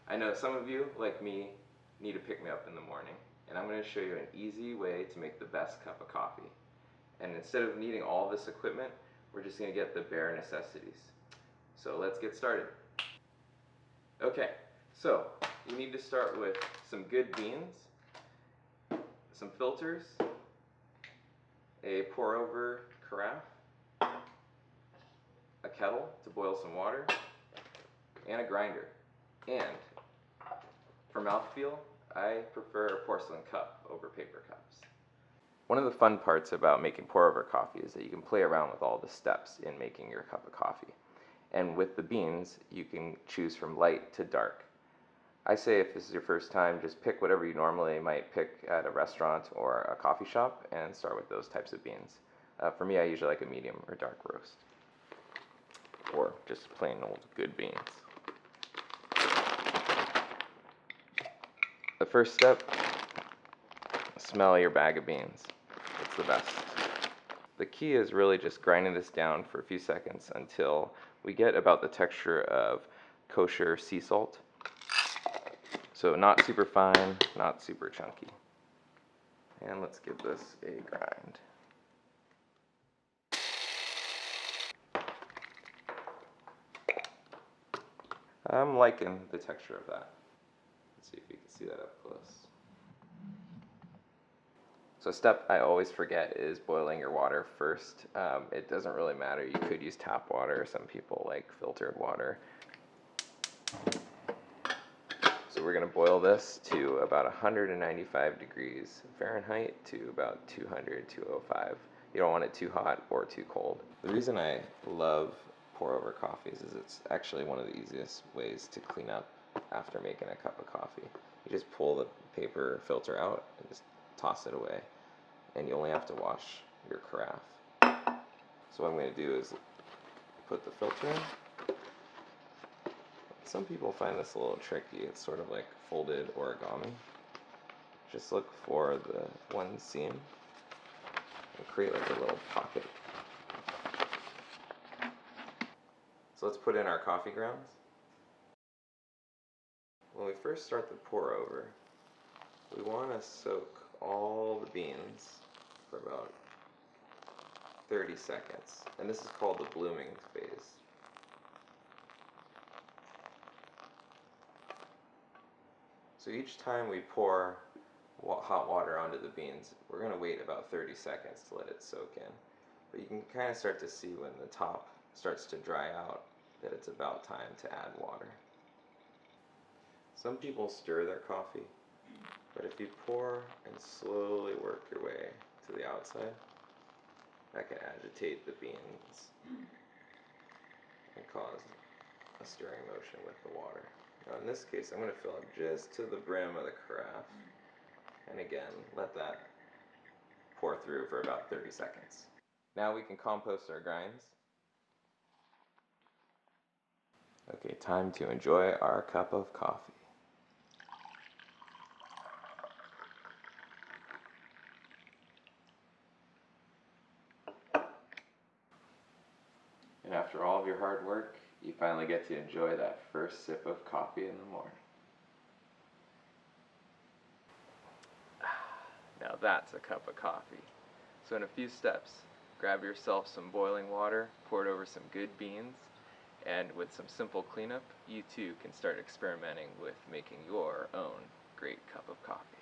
I know some of you, like me, need to pick me up in the morning, and I'm going to show you an easy way to make the best cup of coffee. And instead of needing all this equipment, we're just going to get the bare necessities. So let's get started. Okay, so you need to start with some good beans, some filters, a pour-over carafe, a kettle to boil some water, and a grinder. And for mouthfeel, I prefer a porcelain cup over paper cups. One of the fun parts about making pour-over coffee is that you can play around with all the steps in making your cup of coffee. And with the beans, you can choose from light to dark. I say if this is your first time, just pick whatever you normally might pick at a restaurant or a coffee shop and start with those types of beans. For me, I usually like a medium or dark roast, or just plain old good beans. The first step, smell your bag of beans. It's the best. The key is really just grinding this down for a few seconds until we get about the texture of kosher sea salt. So not super fine, not super chunky. And let's give this a grind. I'm liking the texture of that. Let's see if you can see that up close. So a step I always forget is boiling your water first. It doesn't really matter. You could use tap water. Some people like filtered water. So we're going to boil this to about 195 degrees Fahrenheit to about 200, 205. You don't want it too hot or too cold. The reason I love pour-over coffees is it's actually one of the easiest ways to clean up after making a cup of coffee. You just pull the paper filter out and just toss it away, and you only have to wash your carafe. So what I'm going to do is put the filter in. Some people find this a little tricky. It's sort of like folded origami. Just look for the one seam and create like a little pocket. So let's put in our coffee grounds. When we first start the pour over, we want to soak all the beans for about 30 seconds. And this is called the blooming phase. So each time we pour hot water onto the beans, we're going to wait about 30 seconds to let it soak in. But you can kind of start to see when the top starts to dry out that it's about time to add water. Some people stir their coffee, but if you pour and slowly work your way to the outside, that can agitate the beans and cause a stirring motion with the water. Now in this case, I'm going to fill up just to the brim of the carafe, and again, let that pour through for about 30 seconds. Now we can compost our grinds. Okay, time to enjoy our cup of coffee. And after all of your hard work, you finally get to enjoy that first sip of coffee in the morning. Now that's a cup of coffee. So in a few steps, grab yourself some boiling water, pour it over some good beans, and with some simple cleanup, you too can start experimenting with making your own great cup of coffee.